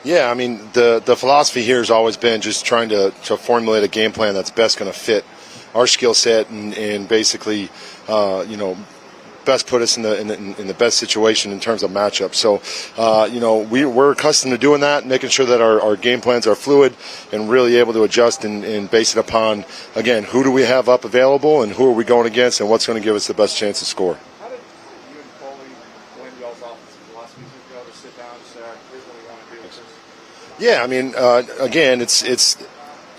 Yeah, I mean, the philosophy here has always been just trying to formulate a game plan that's best going to fit our skill set and basically, best put us in the best situation in terms of matchup. So, we're accustomed to doing that, making sure that our game plans are fluid and really able to adjust and base it upon, again, who do we have up available and who are we going against and what's going to give us the best chance to score. How did you and Foley blend y'all's offensive philosophies? Did y'all just sit down and say, here's what we want to do with this? Yeah, I mean, again, it's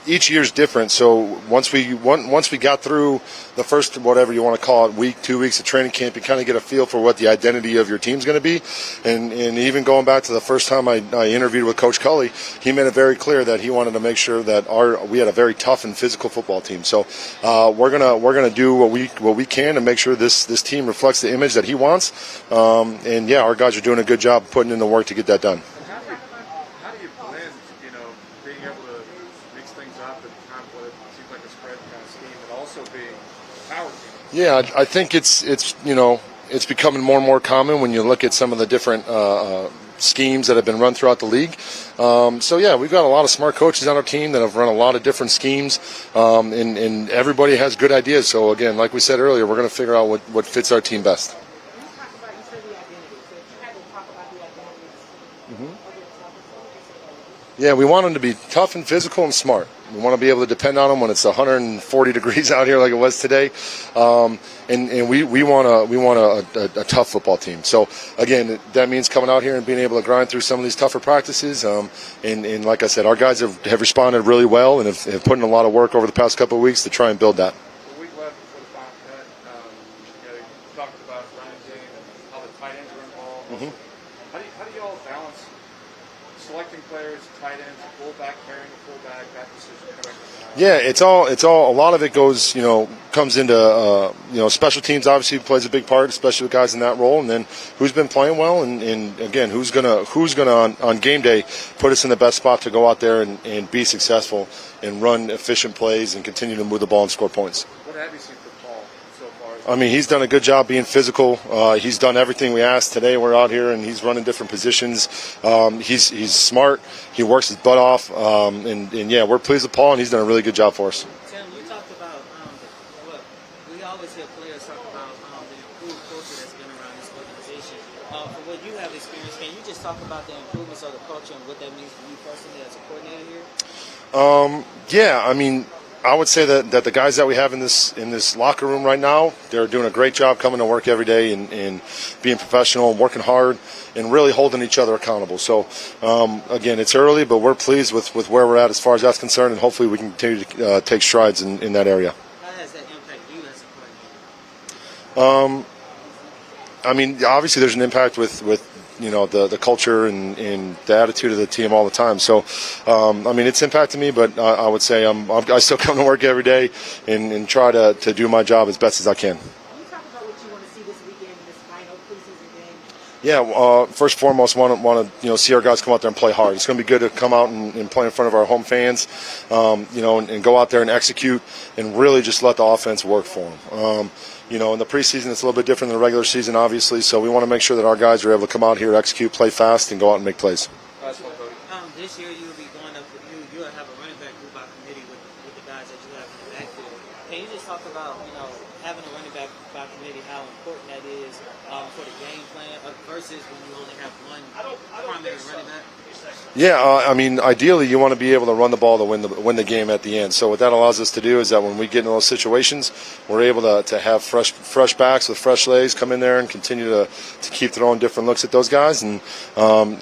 each year's different. So once we got through the first, whatever you want to call it, week, 2 weeks of training camp, you kind of get a feel for what the identity of your team's going to be. And even going back to the first time I interviewed with Coach Cully, he made it very clear that he wanted to make sure that we had a very tough and physical football team. So we're gonna do what we can to make sure this team reflects the image that he wants. And yeah, our guys are doing a good job putting in the work to get that done. How do you blend, being able to mix things up at times where it seems like a spread kind of scheme, but also being a power team? Yeah, I think it's becoming more and more common when you look at some of the different schemes that have been run throughout the league. So yeah, we've got a lot of smart coaches on our team that have run a lot of different schemes, and everybody has good ideas. So again, like we said earlier, we're going to figure out what fits our team best. Yeah, we want them to be tough and physical and smart. We want to be able to depend on them when it's 140 degrees out here like it was today, and we want a tough football team. So again, that means coming out here and being able to grind through some of these tougher practices. And like I said, our guys have responded really well and have put in a lot of work over the past couple of weeks to try and build that. The week left before the final cut, you talked about running game and how the tight ends are involved. Mm-hmm. How do you all balance selecting players, tight ends, fullback, carrying a fullback, that decision? Yeah, it's all. A lot of it goes, comes into, special teams. Obviously plays a big part, especially with guys in that role. And then who's been playing well, and again, who's gonna on game day put us in the best spot to go out there and be successful and run efficient plays and continue to move the ball and score points. What have you seen from Paul so far? I mean, he's done a good job being physical. He's done everything we asked today. We're out here and he's running different positions. He's smart. He works his butt off. And yeah, we're pleased with Paul, and he's done a really good job for us. Tim, you talked about we always hear players talk about the improved culture that's been around this organization. For what you have experienced, can you just talk about the improvements of the culture and what that means for you personally as a coordinator here? Yeah, I mean, I would say that the guys that we have in this locker room right now, they're doing a great job coming to work every day and being professional and working hard and really holding each other accountable. So, again, it's early, but we're pleased with where we're at as far as that's concerned, and hopefully we can continue to take strides in that area. How has that impacted you as a coordinator? I mean, obviously there's an impact with the culture and the attitude of the team all the time. So, I mean, it's impacted me, but I would say I still come to work every day and try to do my job as best as I can. Can you talk about what you want to see this weekend in this final preseason game? Yeah, first and foremost, want to see our guys come out there and play hard. It's going to be good to come out and play in front of our home fans, and go out there and execute and really just let the offense work for them. In the preseason, it's a little bit different than the regular season, obviously. So we want to make sure that our guys are able to come out here, execute, play fast, and go out and make plays. This year you'll be going up. You'll have a running back group by committee with the guys that you have in the backfield. Can you just talk about having a running back by committee, how important that is for the game plan versus when you only have one primary running back? Yeah, I mean, ideally you want to be able to run the ball to win the game at the end. So what that allows us to do is that when we get in those situations, we're able to have fresh backs with fresh legs come in there and continue to keep throwing different looks at those guys. And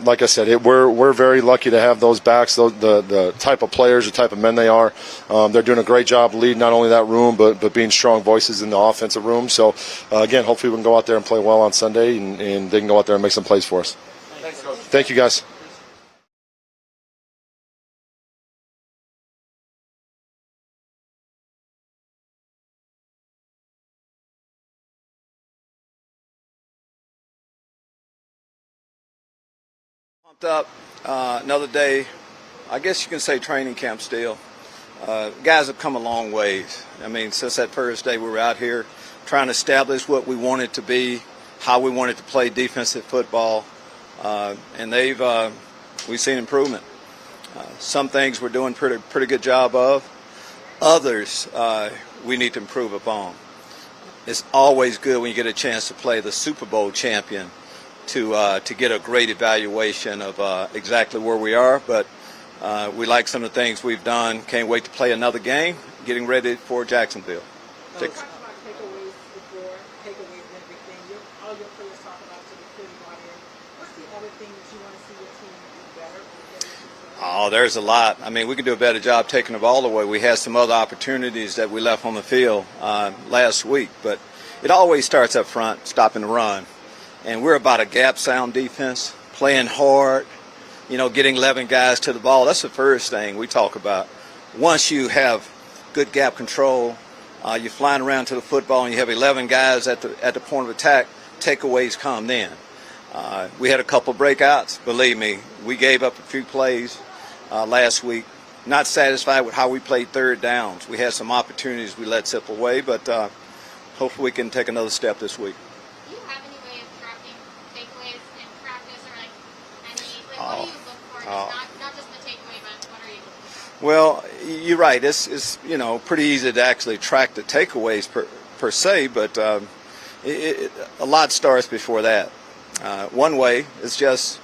like I said, we're very lucky to have those backs, the type of players, the type of men they are. They're doing a great job leading not only that room but being strong voices in the offensive room. So again, hopefully we can go out there and play well on Sunday and they can go out there and make some plays for us. Thanks, Coach. Thank you, guys. Pumped up, another day, I guess you can say training camp still. Guys have come a long ways. I mean, since that first day we were out here trying to establish what we wanted to be, how we wanted to play defensive football, and they've We've seen improvement. Some things we're doing pretty good job of. Others we need to improve upon. It's always good when you get a chance to play the Super Bowl champion to get a great evaluation of exactly where we are. But we like some of the things we've done. Can't wait to play another game. Getting ready for Jacksonville. You talked about takeaways before, takeaways and everything. All your players talk about to the city brought in. What's the other thing that you want to see your team do better? Oh, there's a lot. I mean, we could do a better job taking the ball away. We had some other opportunities that we left on the field last week, but it always starts up front, stopping the run. And we're about a gap-sound defense, playing hard, getting 11 guys to the ball. That's the first thing we talk about. Once you have good gap control, you're flying around to the football, and you have 11 guys at the point of attack, takeaways come then. We had a couple breakouts. Believe me, we gave up a few plays last week. Not satisfied with how we played third downs. We had some opportunities we let slip away, but hopefully we can take another step this week. Do you have any way of tracking takeaways in practice, or what do you look for? Not just the takeaway, but what are you looking for? Well, you're right. It's pretty easy to actually track the takeaways per se, but a lot starts before that. One way is just,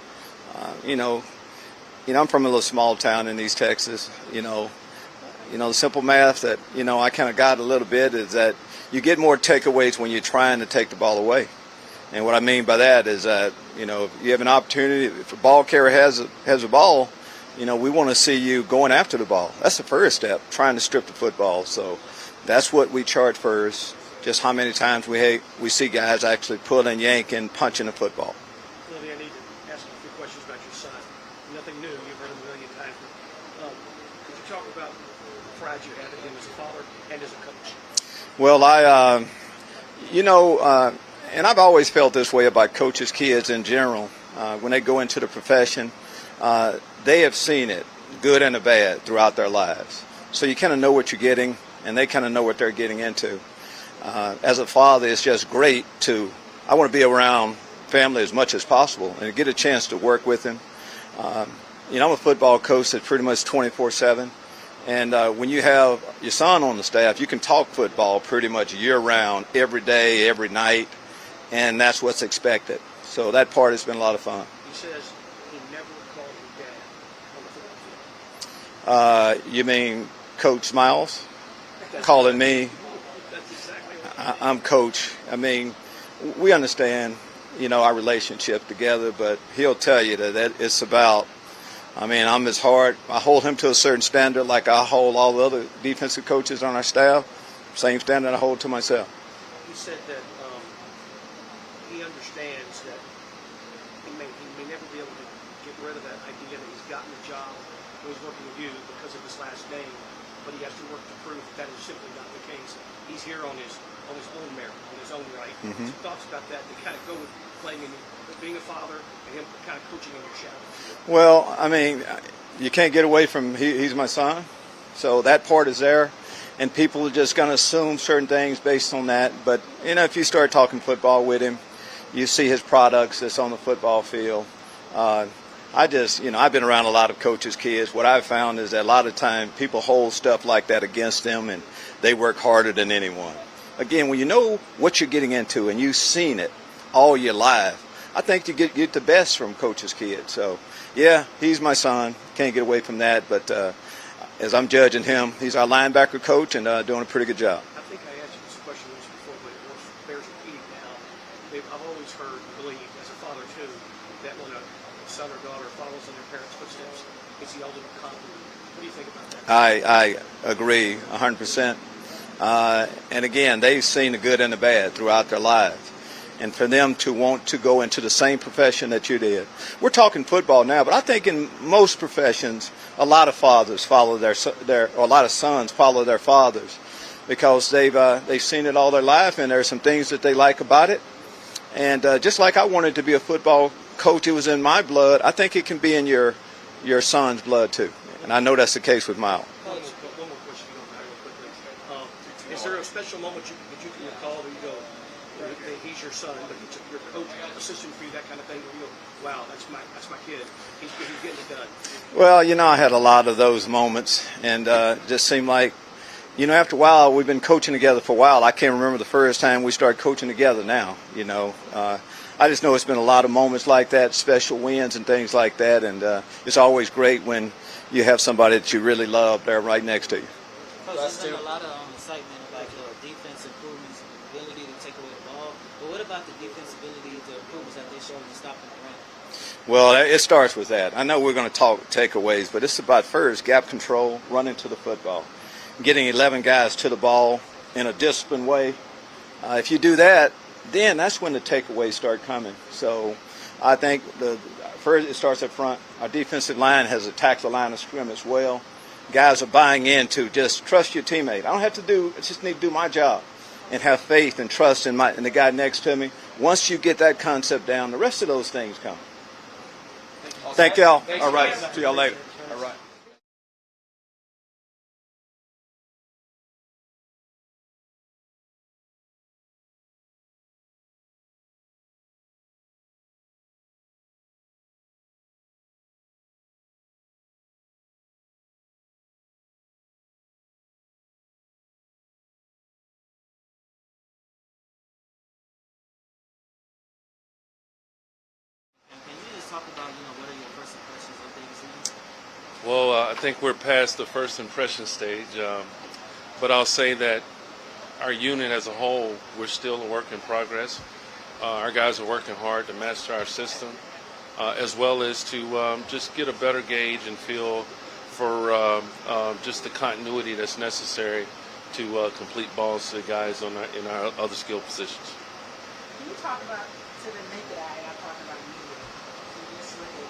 I'm from a little small town in East Texas. The simple math that I kind of got a little bit is that you get more takeaways when you're trying to take the ball away. And what I mean by that is that if you have an opportunity, if a ball carrier has a ball, we want to see you going after the ball. That's the first step, trying to strip the football. So that's what we chart first. Just how many times we see guys actually pulling, yanking, punching the football. Lily, I need to ask you a few questions about your son. Nothing new, you've heard him a million times. But, could you talk about the pride you have in him as a father and as a coach? Well, and I've always felt this way about coaches' kids in general. When they go into the profession, they have seen it, good and the bad, throughout their lives. So you kind of know what you're getting, and they kind of know what they're getting into. As a father, it's just great I want to be around family as much as possible and get a chance to work with them. I'm a football coach that's pretty much 24/7. And when you have your son on the staff, you can talk football pretty much year-round, every day, every night, and that's what's expected. So that part has been a lot of fun. He says he never called you dad on the football field. You mean Coach Smiles calling me? That's exactly what I'm Coach. I mean, we understand, our relationship together, but he'll tell you that it's about, I'm his heart. I hold him to a certain standard like I hold all the other defensive coaches on our staff. Same standard I hold to myself. He said that he understands that he may never be able to get rid of that idea that he's gotten a job when he's working with you because of his last name, but he has to work to prove that is simply not the case. He's here on his own merit, on his own right. Mm-hmm. Some thoughts about that kind of go with playing in being a father and him kind of coaching in your shadow. Well, you can't get away from he's my son, so that part is there, and people are just going to assume certain things based on that. But if you start talking football with him, you see his products that's on the football field. I've been around a lot of coaches' kids. What I've found is that a lot of time people hold stuff like that against them, and they work harder than anyone. Again, when you know what you're getting into and you've seen it all your life, I think you get the best from coaches' kids. So, yeah, he's my son. Can't get away from that. But as I'm judging him, he's our linebacker coach and doing a pretty good job. I think I asked you this question once before, but it bears repeating now. I've always heard and believed, as a father too, that when a son or daughter follows in their parents' footsteps, it's the ultimate compliment. What do you think about that? I agree 100%. And again, they've seen the good and the bad throughout their lives. And for them to want to go into the same profession that you did. We're talking football now, but I think in most professions, a lot of fathers follow or a lot of sons follow their fathers because they've seen it all their life, and there are some things that they like about it. And just like I wanted to be a football coach, it was in my blood. I think it can be in your son's blood too, and I know that's the case with Miles. One more question, if you don't mind, real quickly. Is there a special moment that you can recall where you go, he's your son, but he's your coach, assistant for you, that kind of thing. You go, wow, that's my kid. He's getting it done. Well, I had a lot of those moments, and just seemed like, after a while, we've been coaching together for a while. I can't remember the first time we started coaching together now, I just know it's been a lot of moments like that, special wins and things like that, and it's always great when you have somebody that you really love there right next to you. Coach, there's been a lot of excitement about your defense improvements and ability to take away the ball, but what about the defense ability to improvements that they showed in stopping the run? Well, it starts with that. I know we're going to talk takeaways, but it's about first gap control, running to the football, getting 11 guys to the ball in a disciplined way. If you do that, then that's when the takeaways start coming. So I think first it starts up front. Our defensive line has attacked the line of scrimmage well. Guys are buying into just trust your teammate. I just need to do my job and have faith and trust in the guy next to me. Once you get that concept down, the rest of those things come. Thank y'all. All right. See y'all later. All right. And can you just talk about, what are your first impressions of Davis Eaton? Well, I think we're past the first impression stage, but I'll say that our unit as a whole, we're still a work in progress. Our guys are working hard to master our system, as well as to just get a better gauge and feel for just the continuity that's necessary to complete balls to the guys in our other skill positions. Can you talk about, to the naked eye, I'm talking about media, so you just look at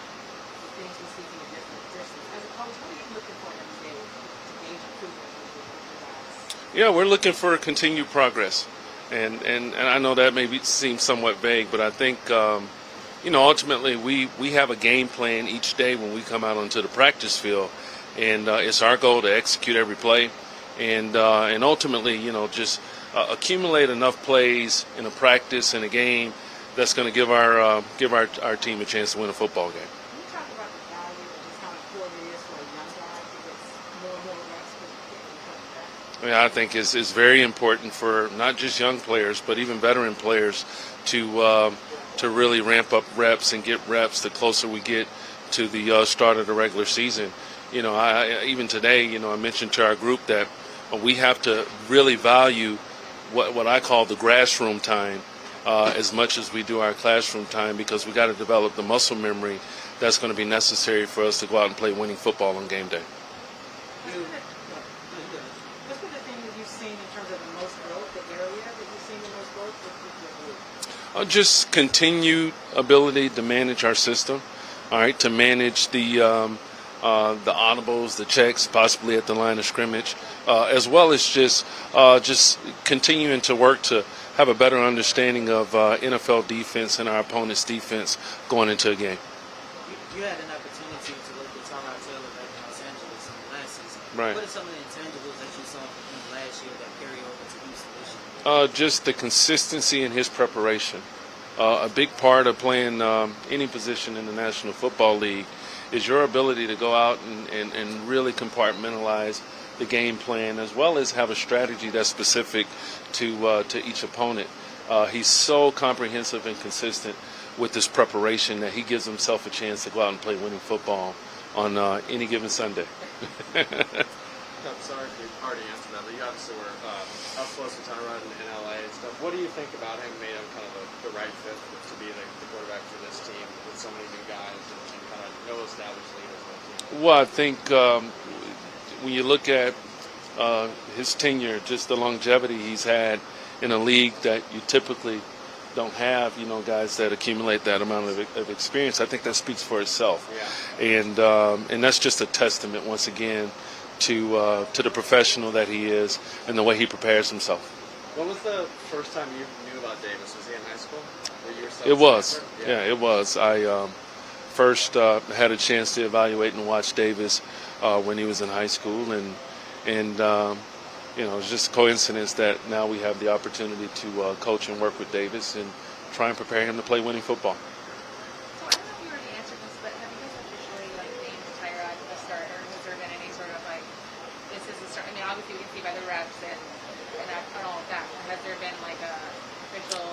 the things we see from a different distance. As a coach, what are you looking for every day to gauge improvement with your guys? Yeah, we're looking for continued progress. And I know that seem somewhat vague, but I think, ultimately we have a game plan each day when we come out onto the practice field. And it's our goal to execute every play and ultimately, just accumulate enough plays in a practice and a game that's going to give our team a chance to win a football game. Can you talk about the value of just how important it is for a young guy to get more and more reps with the I think it's very important for not just young players, but even veteran players to really ramp up reps and get reps the closer we get to the start of the regular season. Even today, I mentioned to our group that we have to really value what I call the grassroom time as much as we do our classroom time, because we got to develop the muscle memory that's going to be necessary for us to go out and play winning football on game day. What's been the thing that you've seen in terms of the most growth, the area that you've seen the most growth with your group? Just continued ability to manage our system, all right, to manage the audibles, the checks, possibly at the line of scrimmage, as well as just continuing to work to have a better understanding of NFL defense and our opponent's defense going into a game. You had an opportunity to work with Tyrod Taylor back in Los Angeles in the last season. Right. What are some of the intangibles that you saw from him last year that carry over to Houston this year? Just the consistency in his preparation. A big part of playing any position in the National Football League is your ability to go out and really compartmentalize the game plan, as well as have a strategy that's specific to each opponent. He's so comprehensive and consistent with this preparation that he gives himself a chance to go out and play winning football on any given Sunday. I'm sorry if you already answered that, but you obviously were up close with Tyrod in LA and stuff. What do you think about him made him kind of the right fit to be the quarterback for this team with so many new guys and kind of no established leaders on the team? Well, I think when you look at his tenure, just the longevity he's had in a league that you typically don't have, guys that accumulate that amount of experience, I think that speaks for itself. Yeah. And that's just a testament, once again, to the professional that he is and the way he prepares himself. When was the first time you knew about Davis? Was he in high school? It was. Yeah, it was. I first had a chance to evaluate and watch Davis when he was in high school, and it's just a coincidence that now we have the opportunity to coach and work with Davis and try and prepare him to play winning football. So I don't know if you already answered this, but have you guys officially named Tyrod the starter? Has there been any sort of this is the start? I mean, obviously we can see by the reps and all of that. Has there been a official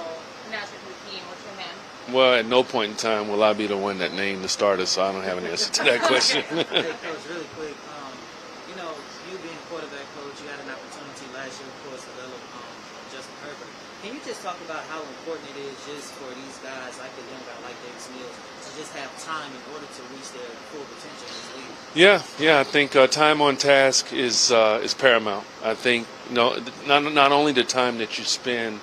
announcement to the team or to him? Well, at no point in time will I be the one that named the starter, so I don't have an answer to that question. Hey, Coach, really quick. You being quarterback coach, you had an opportunity last year, of course, to develop Justin Herbert. Can you just talk about how important it is just for these guys, like the young guy, like Davis Mills, to just have time in order to reach their full potential in this league? Yeah. I think time on task is paramount. I think not only the time that you spend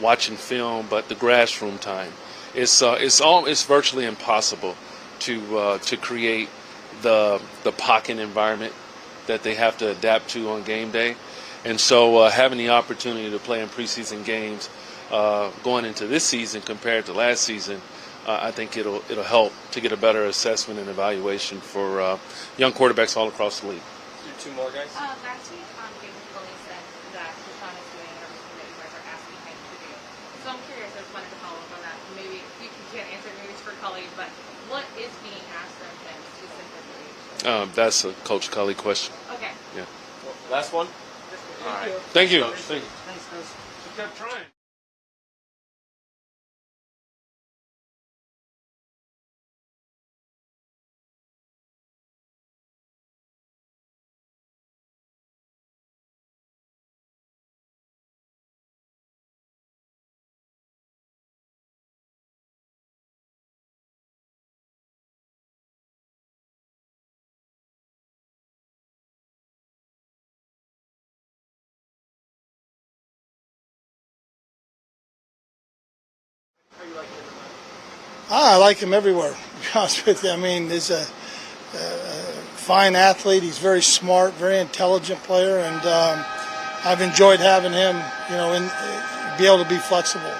watching film, but the grassroom time. It's virtually impossible to create the pocket environment that they have to adapt to on game day, and so having the opportunity to play in preseason games going into this season compared to last season, I think it'll help to get a better assessment and evaluation for young quarterbacks all across the league. Two more guys. Last week, David Foley said that Deshaun is doing everything that you guys are asking him to do. So I'm curious. I just wanted to follow up on that. Maybe you can't answer. Maybe it's for Cully, but what is being asked of him specifically? That's a Coach Cully question. Okay. Yeah. Last one. Thank All right. you. Thank you. Thanks, Coach. You kept trying. How you like him? I like him everywhere, to be honest with you. I mean, he's a fine athlete. He's very smart, very intelligent player, and I've enjoyed having him, be able to be flexible. He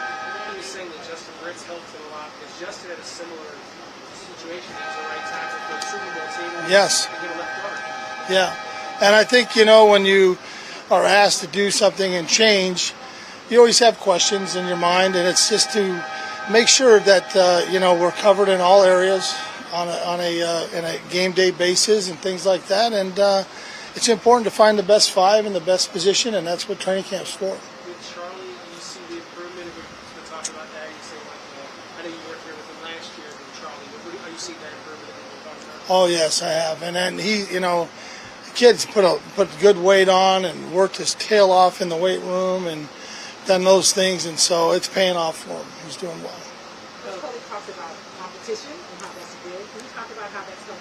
was saying that Justin Britt's helped him a lot because Justin had a similar situation. He was the right tackle for the Super Bowl team. Yes. And he left guard. Yeah, and I think, when you are asked to do something and change, you always have questions in your mind, and it's just to make sure that we're covered in all areas on a game day basis and things like that. And it's important to find the best five in the best position, and that's what training camp's for. With Charlie, you see the improvement. We've been talking about that. You say I know you worked here with him last year with Charlie. But are you seeing that improvement that you're talking about? Oh yes, I have. And then he, the kid's put good weight on and worked his tail off in the weight room and done those things, and so it's paying off for him. He's doing well. Coach Cully talked about competition and how that's good. Can you talk about how that's going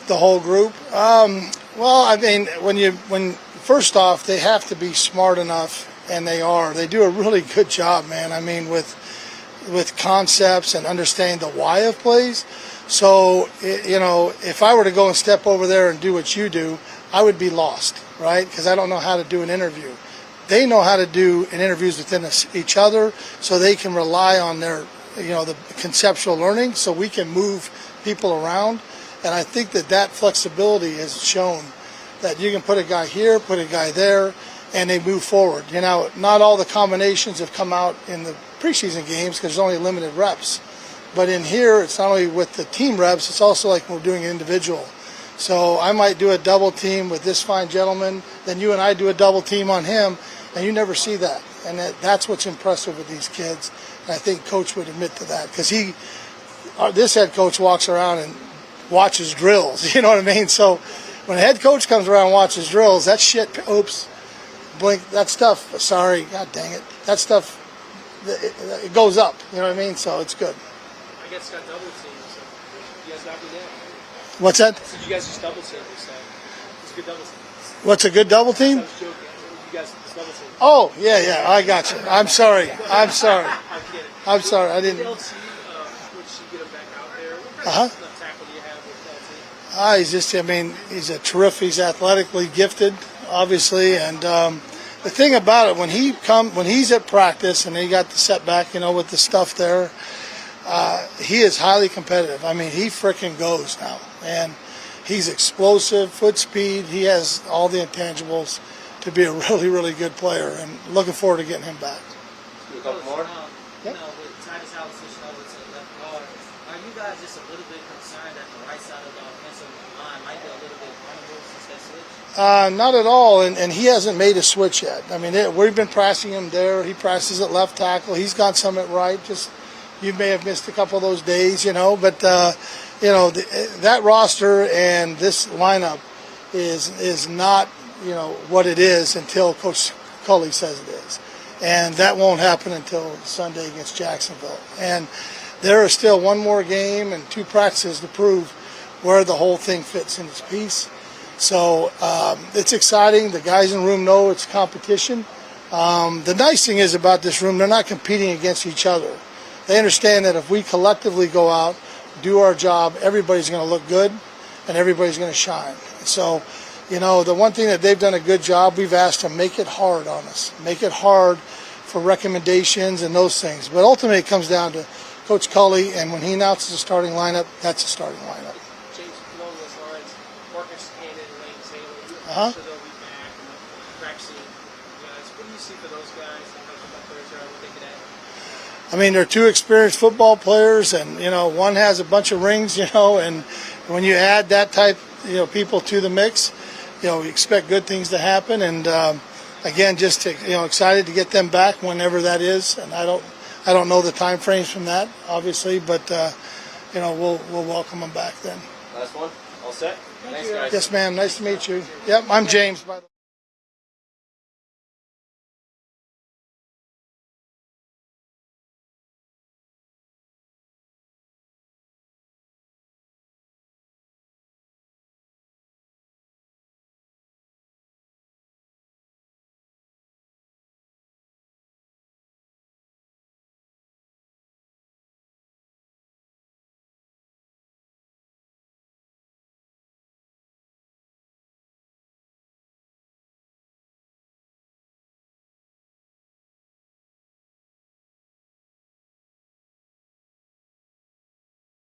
The whole group. Well, I mean, when first off, they have to be smart enough, and they are. They do a really good job, man. I mean, with concepts and understanding the why of plays. So, if I were to go and step over there and do what you do, I would be lost, right? Because I don't know how to do an interview. They know how to do interviews within each other, so they can rely on their, the conceptual learning, so we can move people around. And I think that flexibility has shown that you can put a guy here, put a guy there, and they move forward. Not all the combinations have come out in the preseason games because there's only limited reps. But in here, it's not only with the team reps, it's also like we're doing individual. So I might do a double team with this fine gentleman, then you and I do a double team on him, and you never see that. And that's what's impressive with these kids. And I think Coach would admit to that because this head coach walks around and watches drills. You know what I mean? So when a head coach comes around and watches drills, that shit, oops, blink, that stuff, sorry, god dang it, that stuff, it goes up. You know what I mean? So it's good. I guess got double teams, so you guys got me there. What's that? So you guys just double team, so it's a good double team. What's a good double I team? was joking. You guys just double team. Oh, yeah, I got you. I'm sorry. I'm kidding. I'm sorry, I didn't. LT, would she get him back out there? What kind of tackle do you have with LT? He's athletically gifted, obviously, and the thing about it, when he's at practice and he got the setback, with the stuff there, he is highly competitive. I mean, he frickin' goes now, and He's explosive, foot speed. He has all the intangibles to be a really, really good player, and looking forward to getting him back. Do a couple more. You know, with Titus Howard switching over to the left guard, are you guys just a little bit concerned that the right side of the offensive line might be a little bit vulnerable since that switch? Not at all, and he hasn't made a switch yet. I mean, we've been pressing him there. He presses at left tackle. He's got some at right. Just you may have missed a couple of those days, but that roster and this lineup is not what it is until Coach Culley says it is, and that won't happen until Sunday against Jacksonville. And there is still one more game and 2 practices to prove where the whole thing fits in its piece. So it's exciting. The guys in the room know it's competition. The nice thing is about this room, they're not competing against each other. They understand that if we collectively go out, do our job, everybody's going to look good and everybody's going to shine. So, the one thing that they've done a good job, we've asked them, make it hard on us. Make it hard for recommendations and those things. But ultimately it comes down to Coach Culley, and when he announces a starting lineup, that's a starting lineup. James, as far as Marcus Cannon and Lane Taylor, Uh-huh. so they'll be back and practicing guys. What do you see for those guys and how the players are, what they can add? I mean, they're 2 experienced football players, and one has a bunch of rings, and when you add that type, people to the mix, we expect good things to happen. And again, just excited to get them back whenever that is. And I don't know the time frames from that, obviously, but we'll welcome them back then. Last one. All set. Thanks, guys. Yes, ma'am. Nice to meet you. Yep, I'm James, by the way.